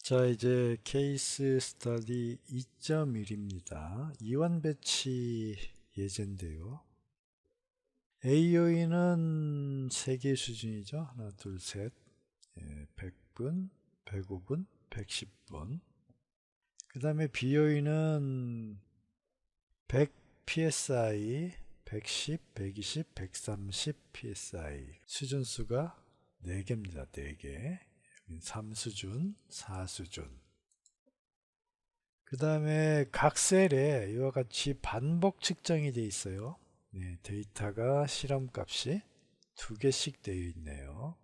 자, 이제 케이스 스터디 2.1입니다. 이원 배치 예제인데요. AOE는 3개 수준이죠. 하나, 둘, 셋. 100분, 105분, 110분. 그 다음에 BOE는 100 PSI, 110, 120, 130 PSI. 수준수가 4개입니다. 4개. 3수준, 4수준. 그 다음에 각 셀에 이와 같이 반복 측정이 되어 있어요. 네, 데이터가 실험값이 2개씩 되어 있네요.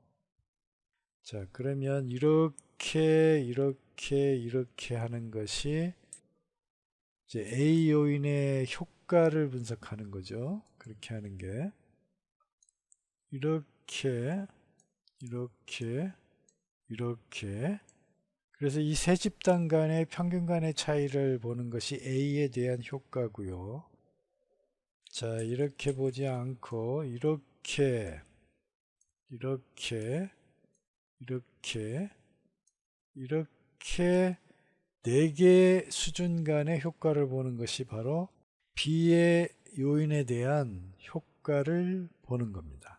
자, 그러면 이렇게 하는 것이 이제 A 요인의 효과를 분석하는 거죠. 그렇게 하는 게 이렇게 그래서 이 세 집단 간의 평균 간의 차이를 보는 것이 A에 대한 효과고요. 자, 이렇게 보지 않고 이렇게 4개 수준 간의 효과를 보는 것이 바로 B의 요인에 대한 효과를 보는 겁니다.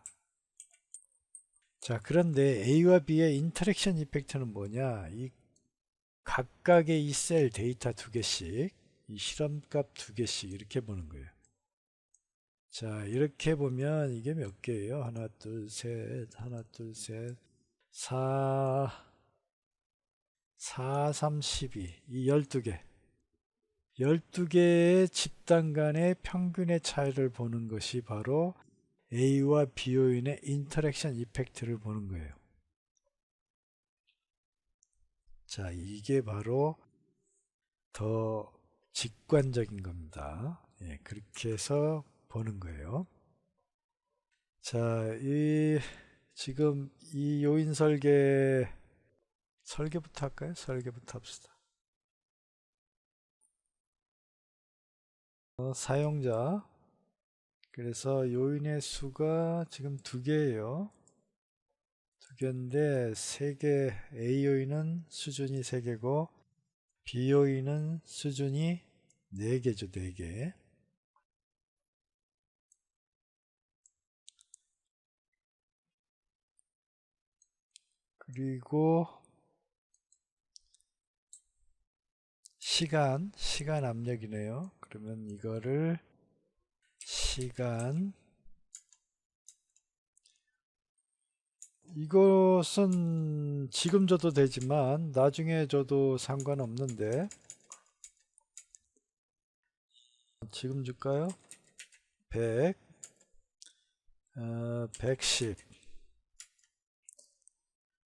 자, 그런데 A와 B의 인터랙션 이펙트는 뭐냐? 이 각각의 이 셀 데이터 2개씩, 이 실험값 2개씩 이렇게 보는 거예요. 자, 이렇게 보면 이게 몇 개예요? 하나, 둘, 셋, 4, 3, 12. 이 12개. 12개의 집단 간의 평균의 차이를 보는 것이 바로 A와 B 요인의 인터랙션 이펙트를 보는 거예요. 자, 이게 바로 더 직관적인 겁니다. 예, 그렇게 해서 보는 거예요. 자, 지금 이 요인 설계부터 할까요? 설계부터 합시다. 사용자. 그래서 요인의 수가 지금 2개예요. 2개인데 3개, A 요인은 수준이 3개고 B 요인은 수준이 4개죠, 4개. 그리고 시간 압력이네요. 그러면 이거를 시간, 이것은 지금 줘도 되지만 나중에 줘도 상관없는데 지금 줄까요? 100, 110.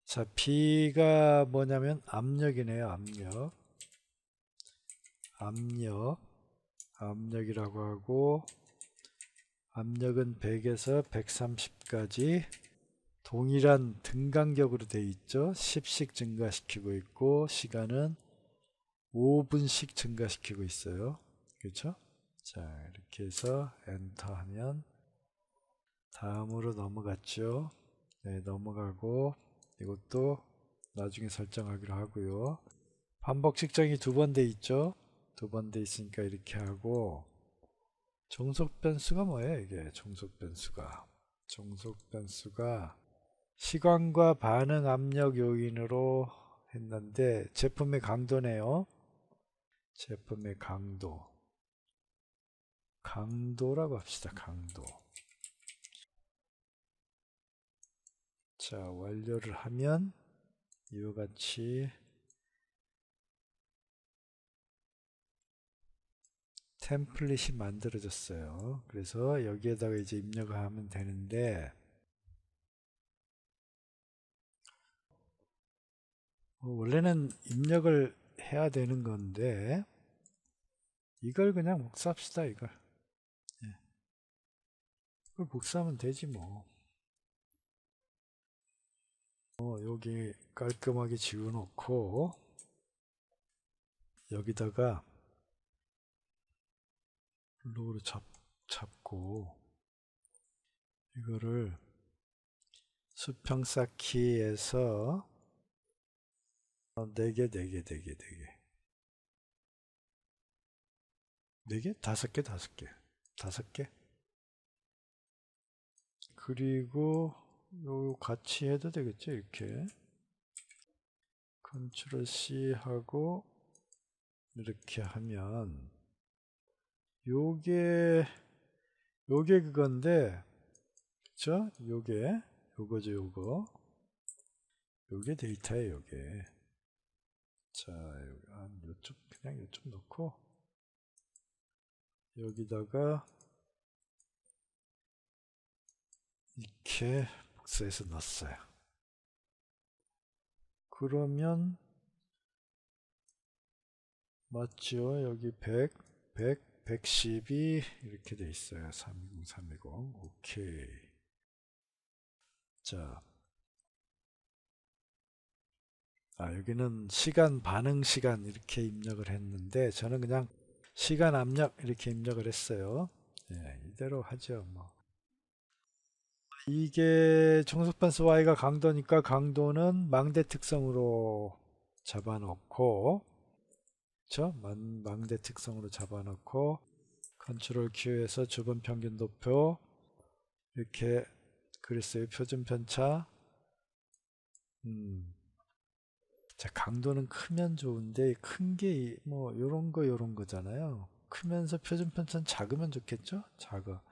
자, B가 뭐냐면 압력이네요. 압력이라고 하고, 압력은 100에서 130까지 동일한 등간격으로 되어 있죠. 10씩 증가시키고 있고, 시간은 5분씩 증가시키고 있어요. 그렇죠? 자, 이렇게 해서 엔터 하면 다음으로 넘어갔죠. 네, 넘어가고 이것도 나중에 설정하기로 하고요. 반복 측정이 2번 돼 있죠. 2번 돼 있으니까 이렇게 하고, 종속 변수가 뭐예요? 이게 종속 변수가 시간과 반응 압력 요인으로 했는데 제품의 강도네요. 제품의 강도라고 합시다. 강도. 자, 완료를 하면 이와 같이 템플릿이 만들어졌어요. 그래서 여기에다가 이제 입력을 하면 되는데, 원래는 입력을 해야 되는 건데 이걸 그냥 복사합시다. 이걸 복사하면 되지 뭐. 여기 깔끔하게 지워놓고 여기다가 블록으로 잡고 이거를 수평 쌓기에서 4개, 4개, 4개, 4개. 4개? 5개, 5개. 5개. 그리고 요 같이 해도 되겠죠, 이렇게. 컨트롤 C 하고 이렇게 하면 요게 그건데, 그쵸? 요거죠, 요게 데이터예요, 요게. 자, 요쪽, 그냥 요쪽 놓고, 여기다가, 이렇게 복사해서 넣었어요. 그러면, 맞죠? 여기 100, 112, 이렇게 돼 있어요. 320, 320. 오케이. 자, 여기는 시간, 반응 시간 이렇게 입력을 했는데 저는 그냥 시간 압력 이렇게 입력을 했어요. 예, 이대로 하죠. 뭐. 이게 정석반스 Y가 강도니까 강도는 망대 특성으로 잡아놓고, 그쵸? 망대 특성으로 잡아놓고 컨트롤 Q에서 주변 평균 도표 이렇게 그랬어요. 표준 편차. 자, 강도는 크면 좋은데 큰 게 뭐 요런 거잖아요. 크면서 표준 편차는 작으면 좋겠죠? 작아.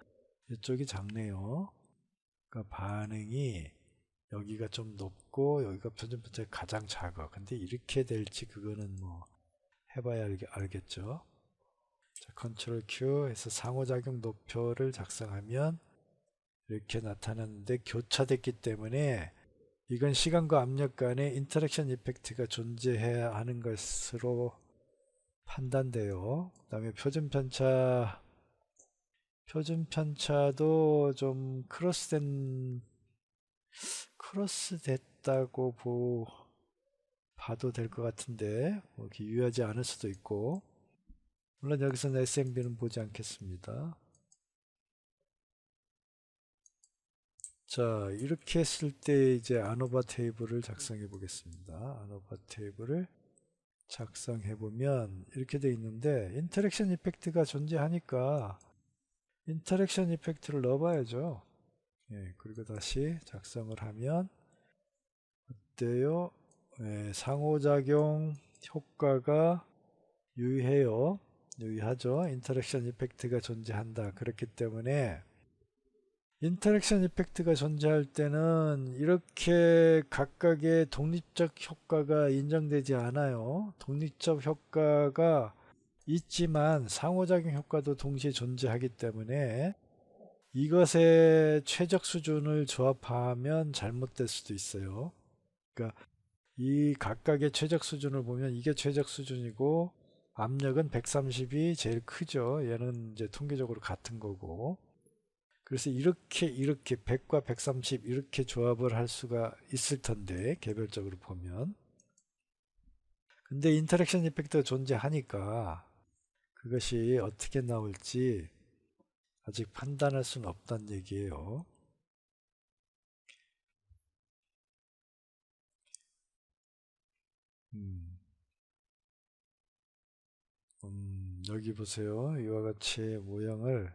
이쪽이 작네요. 그러니까 반응이 여기가 좀 높고 여기가 표준 편차가 가장 작아. 근데 이렇게 될지 그거는 뭐 해봐야 알겠죠. 자, 컨트롤 Q 해서 상호작용 도표를 작성하면 이렇게 나타났는데 교차됐기 때문에 이건 시간과 압력 간의 인터랙션 이펙트가 존재해야 하는 것으로 판단돼요. 그 다음에 표준 편차도 좀 크로스 됐다고 봐도 될 것 같은데 뭐 이렇게 유효하지 않을 수도 있고, 물론 여기서는 SMB는 보지 않겠습니다. 자, 이렇게 했을 때 이제 아노바 테이블을 작성해 보겠습니다. 아노바 테이블을 작성해 보면 이렇게 돼 있는데 인터랙션 이펙트가 존재하니까 인터랙션 이펙트를 넣어봐야죠. 예, 그리고 다시 작성을 하면 어때요? 예, 상호작용 효과가 유의해요. 유의하죠. 인터랙션 이펙트가 존재한다. 그렇기 때문에 인터랙션 이펙트가 존재할 때는 이렇게 각각의 독립적 효과가 인정되지 않아요. 독립적 효과가 있지만 상호작용 효과도 동시에 존재하기 때문에 이것의 최적 수준을 조합하면 잘못될 수도 있어요. 그러니까 이 각각의 최적 수준을 보면 이게 최적 수준이고 압력은 130이 제일 크죠. 얘는 이제 통계적으로 같은 거고. 그래서 이렇게 100과 130 이렇게 조합을 할 수가 있을 텐데 개별적으로 보면. 근데 인터랙션 이펙트가 존재하니까 그것이 어떻게 나올지 아직 판단할 수는 없다는 얘기예요. 음, 여기 보세요. 이와 같이 모양을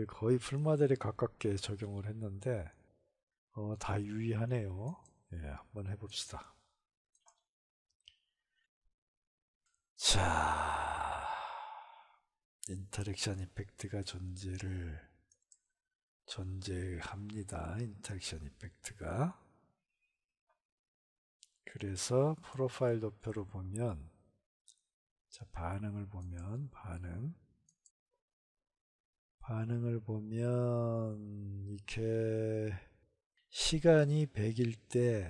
거의 풀모델에 가깝게 적용을 했는데 다 유의하네요. 예, 한번 해봅시다. 자, 인터랙션 이펙트가 존재합니다. 인터랙션 이펙트가. 그래서 프로파일 도표로 보면, 자, 반응을 보면 이렇게 시간이 100일 때,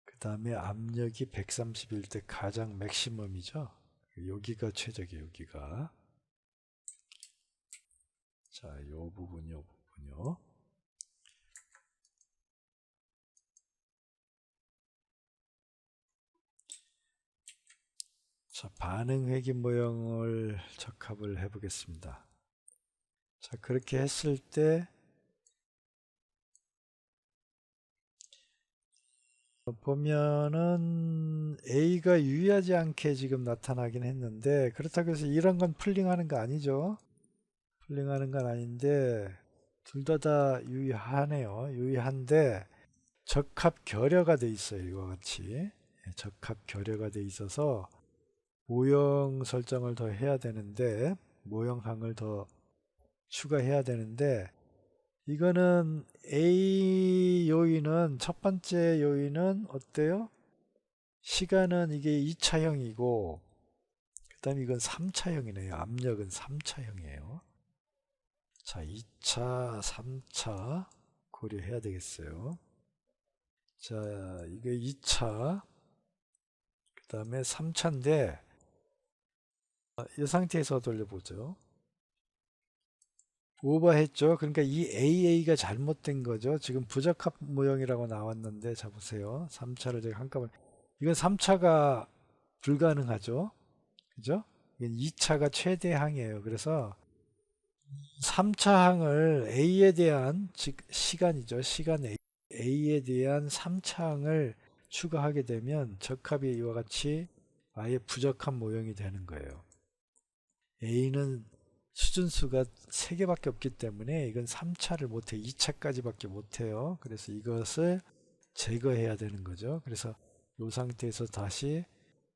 그 다음에 압력이 130일 때 가장 맥시멈이죠. 여기가 최적이에요, 여기가. 자, 요 부분요. 자, 반응 회기 모형을 적합을 해 보겠습니다. 자, 그렇게 했을 때 보면은 A가 유의하지 않게 지금 나타나긴 했는데, 그렇다고 해서 이런 건 풀링하는 거 아니죠. 풀링하는 건 아닌데 둘 다 유의하네요. 유의한데 적합 결여가 돼 있어요. 이와 같이 적합 결여가 돼 있어서 모형 설정을 더 해야 되는데, 모형항을 더 추가해야 되는데, 이거는 A 요인은, 첫 번째 요인은 어때요? 시간은 이게 2차형이고, 그 다음에 이건 3차형이네요. 압력은 3차형이에요. 자, 2차, 3차 고려해야 되겠어요. 자, 이게 2차, 그 다음에 3차인데, 이 상태에서 돌려보죠. 오버했죠. 그러니까 이 AA가 잘못된 거죠. 지금 부적합 모형이라고 나왔는데, 자 보세요. 3차를 제가 한꺼번에, 이건 3차가 불가능하죠. 그죠? 이건 2차가 최대항이에요. 그래서 3차 항을 A에 대한, 즉 시간이죠. 시간 A에 대한 3차 항을 추가하게 되면 적합이 이와 같이 아예 부적합 모형이 되는 거예요. A는 수준수가 3개밖에 없기 때문에 이건 3차를 못해, 2차까지밖에 못해요. 그래서 이것을 제거해야 되는 거죠. 그래서 이 상태에서 다시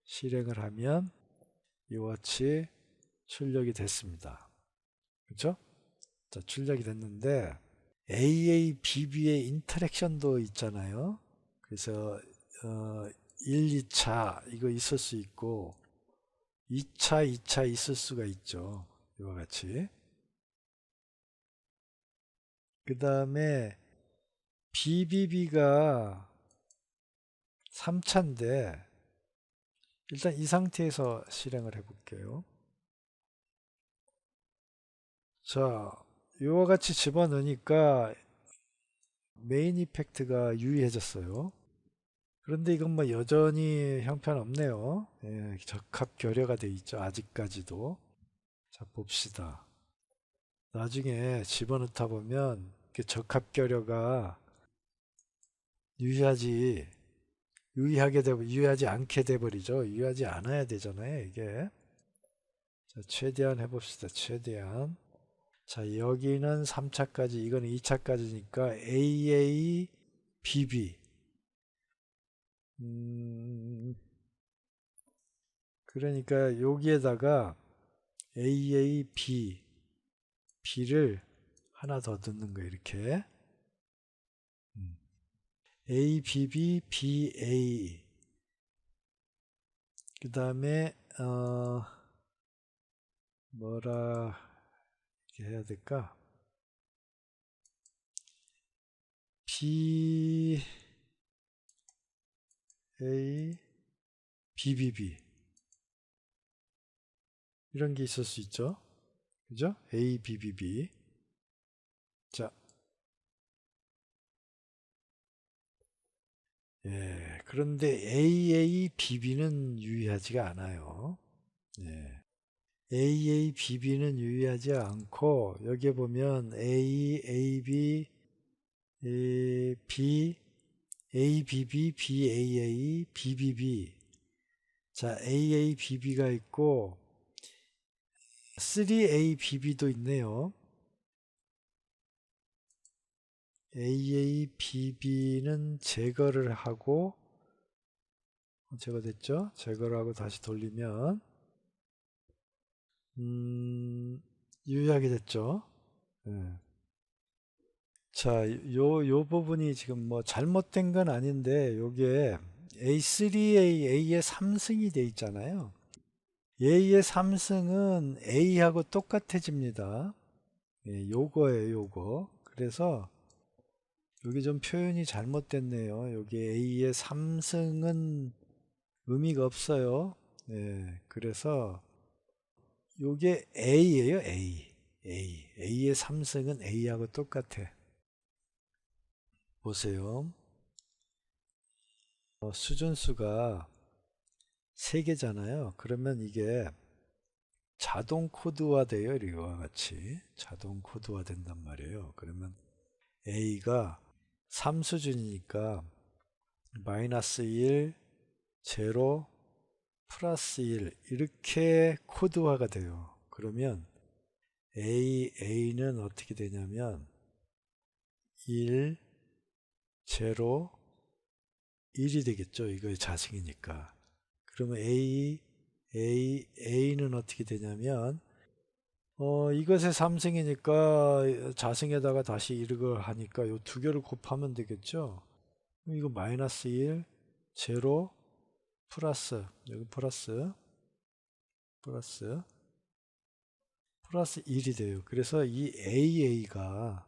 실행을 하면 이와 같이 출력이 됐습니다. 그렇죠? 자, 출력이 됐는데 AA, BB의 인터랙션도 있잖아요. 그래서 1, 2차 이거 있을 수 있고 2차, 2차 있을 수가 있죠. 이와 같이. 그 다음에 BBB가 3차인데 일단 이 상태에서 실행을 해볼게요. 자, 이와 같이 집어넣으니까 메인 이펙트가 유의해졌어요. 그런데 이건 뭐 여전히 형편없네요. 예, 적합 결여가 돼 있죠. 아직까지도. 자, 봅시다. 나중에 집어넣다 보면 적합 결여가 유의하지 않게 돼버리죠. 유의하지 않아야 되잖아요, 이게. 자, 최대한 해봅시다. 최대한. 자, 여기는 3차까지, 이거는 2차까지니까 AA, BB. 그러니까 여기에다가 AA, B를 하나 더 넣는 거예요. 이렇게. A, BB, BA. 그 다음에 뭐라 이렇게 해야 될까? BA, BBB. 이런 게 있을 수 있죠. 그죠? A, BBB. 자, 예, 그런데 AA, BB는 유의하지가 않아요. 예. AA, BB는 유의하지 않고 여기에 보면 A, AB, B, ABB, BAA, BBB. 자, AABB가 있고 3ABB도 있네요. AABB는 제거를 하고, 제거됐죠? 제거를 하고 다시 돌리면 유의하게 됐죠? 네. 자, 요 부분이 지금 뭐 잘못된 건 아닌데 요게 A3A, A의 3승이 돼 있잖아요. A의 3승은 A하고 똑같아집니다. 예, 요거예요, 요거. 그래서 여기 좀 표현이 잘못됐네요. 여기 A의 3승은 의미가 없어요. 예, 그래서 요게 A예요, A의 3승은 A하고 똑같아. 보세요. 수준수가 3개잖아요. 그러면 이게 자동 코드화 돼요. 이와 같이. 자동 코드화 된단 말이에요. 그러면 A가 3수준이니까 마이너스 1, 제로, 플러스 1 이렇게 코드화가 돼요. 그러면 A는 어떻게 되냐면 1, 제로, 1이 되겠죠. 이거 자승이니까. 그러면 A는 어떻게 되냐면 이것의 3승이니까 자승에다가 다시 이걸 하니까 이 두 개를 곱하면 되겠죠. 이거 마이너스 1, 제로, 플러스 여기 플러스 1이 돼요. 그래서 이 AA가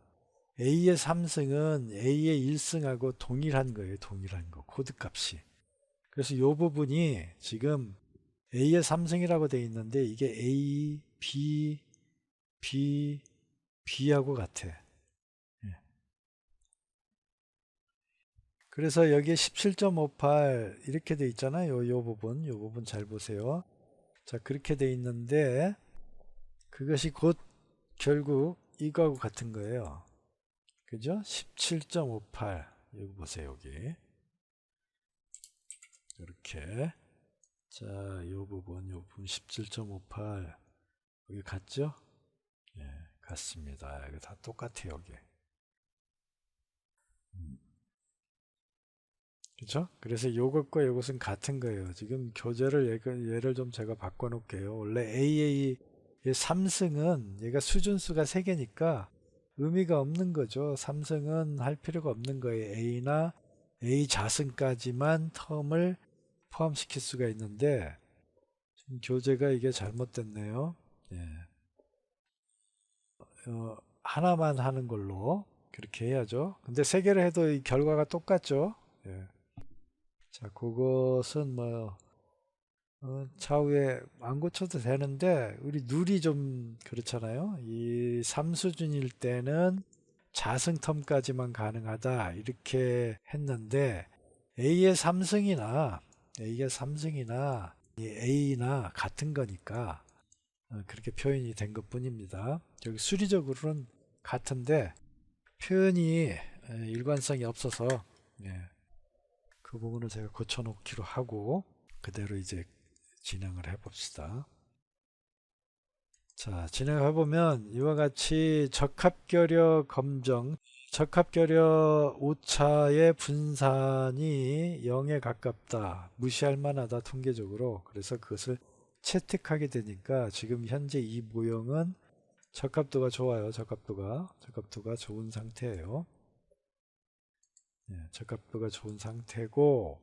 A의 3승은 A의 1승하고 동일한 거예요. 동일한 거. 코드 값이. 그래서 이 부분이 지금 A의 3승이라고 되어 있는데 이게 A, B하고 같아. 예. 그래서 여기에 17.58 이렇게 돼 있잖아요. 요 부분 잘 보세요. 자, 그렇게 돼 있는데 그것이 곧 결국 이거하고 같은 거예요. 그죠? 17.58 여기 보세요. 여기 이렇게 자, 요 부분 17.58 여기 같죠? 예, 같습니다. 이거 다 똑같아요. 여기. 그렇죠? 그래서 이것과 이것은 같은 거예요. 지금 교재를 예를 좀 제가 바꿔놓을게요. 원래 AA의 3승은 얘가 수준수가 3개니까 의미가 없는 거죠. 3승은 할 필요가 없는 거예요. A나 A 자승까지만 텀을 포함시킬 수가 있는데 지금 교재가 이게 잘못됐네요. 예. 하나만 하는 걸로 그렇게 해야죠. 근데 3개를 해도 이 결과가 똑같죠. 예. 자, 그것은 뭐 차후에 안 고쳐도 되는데 우리 룰이 좀 그렇잖아요. 이 3수준일 때는 자승텀까지만 가능하다 이렇게 했는데 A의 3승이나 이 A나 같은 거니까 그렇게 표현이 된 것뿐입니다. 여기 수리적으로는 같은데 표현이 일관성이 없어서 예, 그 부분을 제가 고쳐놓기로 하고 그대로 이제 진행을 해봅시다. 자, 진행해보면 이와 같이 적합결여 검정, 적합결여 오차의 분산이 0에 가깝다. 무시할 만하다 통계적으로. 그래서 그것을 채택하게 되니까 지금 현재 이 모형은 적합도가 좋아요. 적합도가 좋은 상태예요. 네, 적합도가 좋은 상태고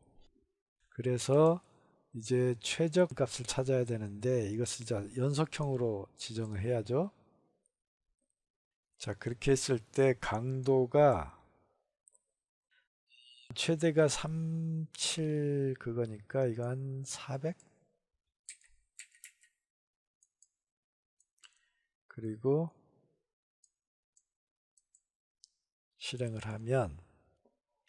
그래서 이제 최적 값을 찾아야 되는데 이것을 자 연속형으로 지정을 해야죠. 자, 그렇게 했을 때 강도가 최대가 37 그거니까 이거 한 400? 그리고 실행을 하면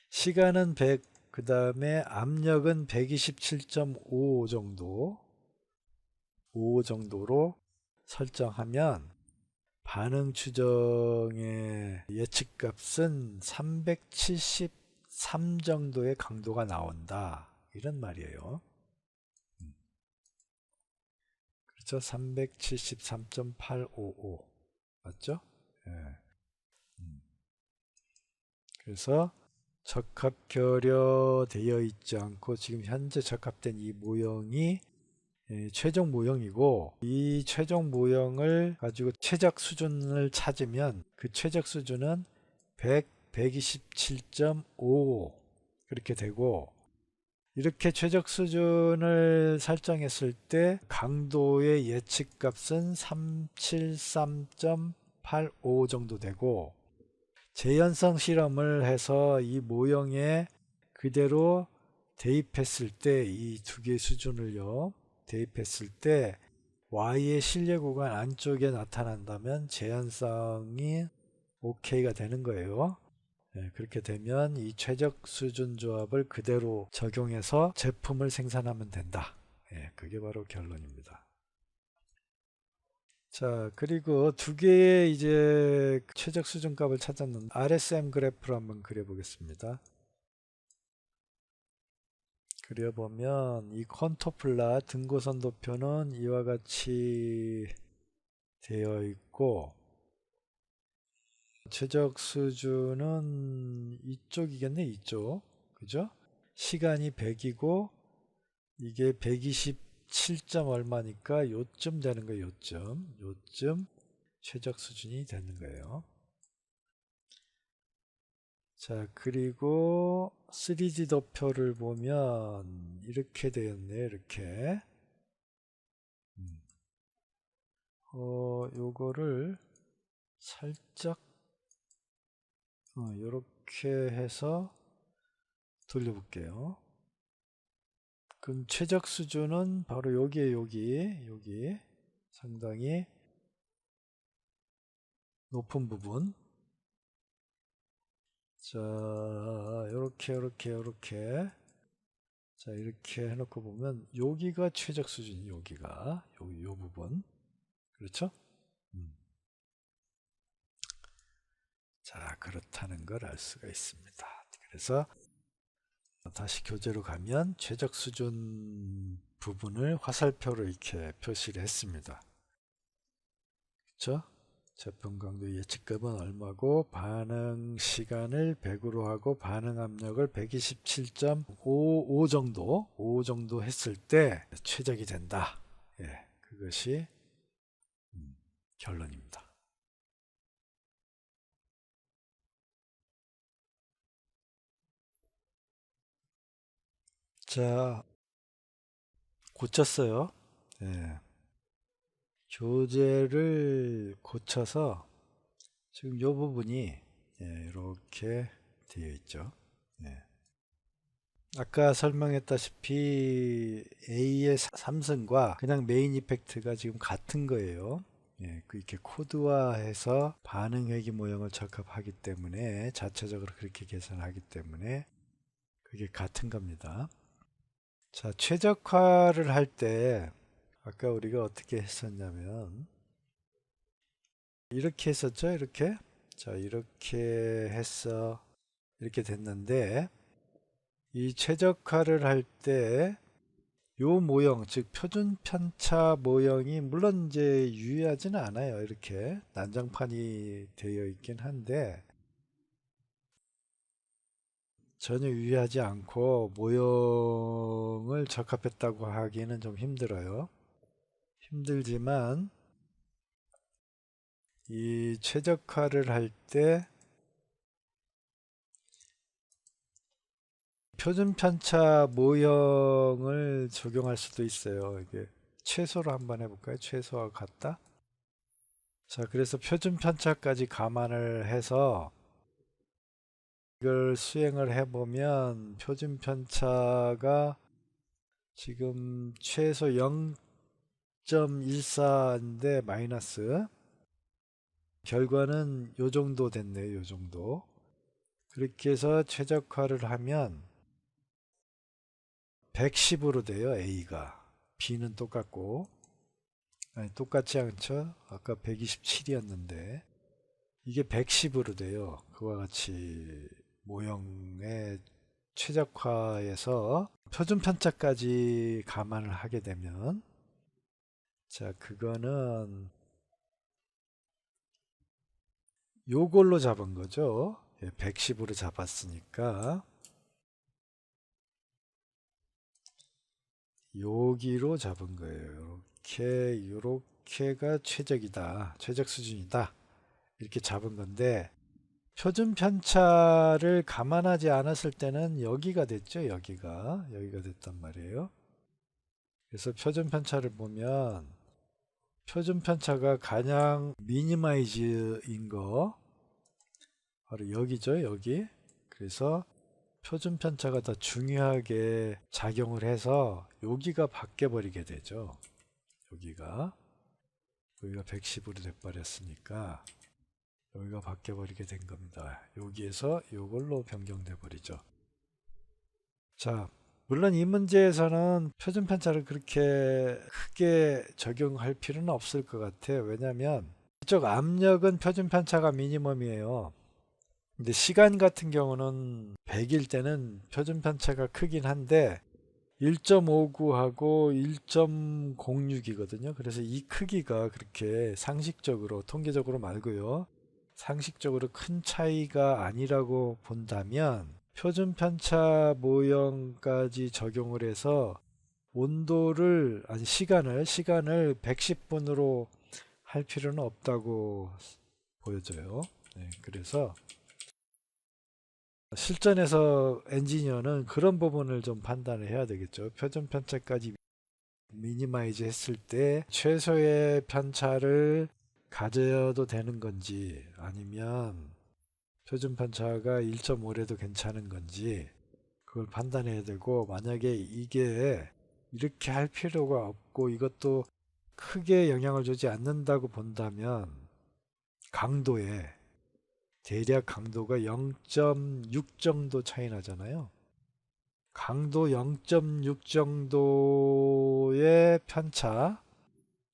시간은 100, 그 다음에 압력은 127.5 정도, 5 정도로 설정하면 반응 추정의 예측값은 373 정도의 강도가 나온다. 이런 말이에요. 그렇죠? 373.855 맞죠? 예. 그래서 적합결여되어 있지 않고 지금 현재 적합된 이 모형이 최종 모형이고 이 최종 모형을 가지고 최적 수준을 찾으면 그 최적 수준은 100, 127.5 그렇게 되고 이렇게 최적 수준을 설정했을 때 강도의 예측값은 373.85 정도 되고 재현성 실험을 해서 이 모형에 그대로 대입했을 때 이 두 개의 수준을요 대입했을 때 Y의 신뢰 구간 안쪽에 나타난다면 재현성이 OK가 되는 거예요. 네, 그렇게 되면 이 최적 수준 조합을 그대로 적용해서 제품을 생산하면 된다. 네, 그게 바로 결론입니다. 자, 그리고 두 개의 이제 최적 수준 값을 찾았는 RSM 그래프를 한번 그려보겠습니다. 그려보면 이 컨토 플랫 등고선 도표는 이와 같이 되어 있고, 최적 수준은 이쪽이겠네, 이쪽. 그죠? 시간이 100이고 이게 127점 얼마니까 요쯤 되는 거예요. 요쯤 최적 수준이 되는 거예요. 자, 그리고 3D 도표를 보면 이렇게 되었네요. 이렇게. 요거를 살짝 요렇게 해서 돌려볼게요. 그럼 최적 수준은 바로 여기에 여기 상당히 높은 부분. 자, 요렇게 자, 이렇게 해놓고 보면 여기가 최적 수준이 여기가 요 부분. 그렇죠? 자, 그렇다는 걸 알 수가 있습니다. 그래서 다시 교재로 가면 최적 수준 부분을 화살표로 이렇게 표시를 했습니다. 그렇죠? 제품 강도 예측값은 얼마고 반응 시간을 100으로 하고 반응 압력을 127.55 정도 했을 때 최적이 된다. 예, 그것이 결론입니다. 자, 고쳤어요. 예. 교재를 고쳐서 지금 이 부분이 이렇게 되어 있죠. 예. 아까 설명했다시피 A의 3승과 그냥 메인 이펙트가 지금 같은 거예요. 예, 이렇게 코드화해서 반응 회기 모형을 적합하기 때문에 자체적으로 그렇게 계산하기 때문에 그게 같은 겁니다. 자, 최적화를 할 때 아까 우리가 어떻게 했었냐면 이렇게 했었죠. 이렇게. 자, 이렇게 해서 이렇게 됐는데 이 최적화를 할 때 요 모형, 즉 표준 편차 모형이 물론 이제 유의하지는 않아요. 이렇게 난장판이 되어 있긴 한데 전혀 유의하지 않고 모형을 적합했다고 하기는 좀 힘들어요. 힘들지만 이 최적화를 할 때 표준 편차 모형을 적용할 수도 있어요. 이게 최소로 한번 해볼까요? 최소와 같다. 자, 그래서 표준 편차까지 감안을 해서 이걸 수행을 해보면 표준 편차가 지금 최소 0.14인데 마이너스 결과는 요 정도 됐네요. 요 정도. 그렇게 해서 최적화를 하면 110으로 돼요. A가. B는 똑같고. 아니, 똑같지 않죠? 아까 127이었는데 이게 110으로 돼요. 그와 같이 모형의 최적화에서 표준 편차까지 감안을 하게 되면 자, 그거는 요걸로 잡은 거죠. 110으로 잡았으니까 여기로 잡은 거예요. 요렇게가 최적이다. 최적 수준이다. 이렇게 잡은 건데 표준 편차를 감안하지 않았을 때는 여기가 됐죠. 여기가 됐단 말이에요. 그래서 표준 편차를 보면 표준 편차가 가장 미니마이즈인 거 바로 여기죠. 여기. 그래서 표준 편차가 더 중요하게 작용을 해서 여기가 바뀌어 버리게 되죠. 여기가 110으로 돼버렸으니까 여기가 바뀌어 버리게 된 겁니다. 여기에서 이걸로 변경돼 버리죠. 자, 물론 이 문제에서는 표준 편차를 그렇게 크게 적용할 필요는 없을 것 같아요. 왜냐하면 이쪽 압력은 표준 편차가 미니멈이에요. 근데 시간 같은 경우는 100일 때는 표준 편차가 크긴 한데 1.59하고 1.06이거든요. 그래서 이 크기가 그렇게 상식적으로, 통계적으로 말고요, 상식적으로 큰 차이가 아니라고 본다면 표준 편차 모형까지 적용을 해서 온도를, 아니 시간을 110분으로 할 필요는 없다고 보여져요. 네, 그래서 실전에서 엔지니어는 그런 부분을 좀 판단을 해야 되겠죠. 표준 편차까지 미니마이즈 했을 때 최소의 편차를 가져도 되는 건지, 아니면 표준 편차가 1.5래도 괜찮은 건지, 그걸 판단해야 되고, 만약에 이게 이렇게 할 필요가 없고 이것도 크게 영향을 주지 않는다고 본다면, 강도에, 대략 강도가 0.6 정도 차이 나잖아요. 강도 0.6 정도의 편차,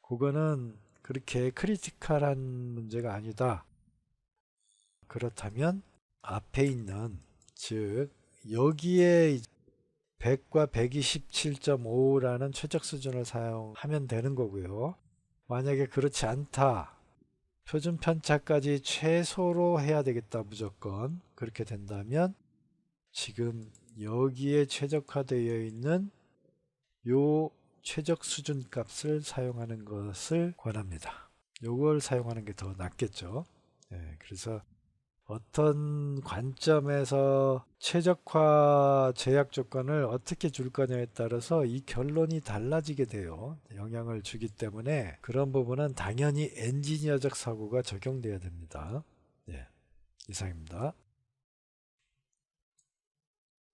그거는 그렇게 크리티컬한 문제가 아니다. 그렇다면 앞에 있는, 즉 여기에 100과 127.5라는 최적 수준을 사용하면 되는 거고요. 만약에 그렇지 않다, 표준 편차까지 최소로 해야 되겠다, 무조건 그렇게 된다면 지금 여기에 최적화되어 있는 요 최적 수준 값을 사용하는 것을 권합니다. 요걸 사용하는 게 더 낫겠죠. 그래서 어떤 관점에서 최적화 제약 조건을 어떻게 줄 거냐에 따라서 이 결론이 달라지게 돼요. 영향을 주기 때문에 그런 부분은 당연히 엔지니어적 사고가 적용돼야 됩니다. 이상입니다.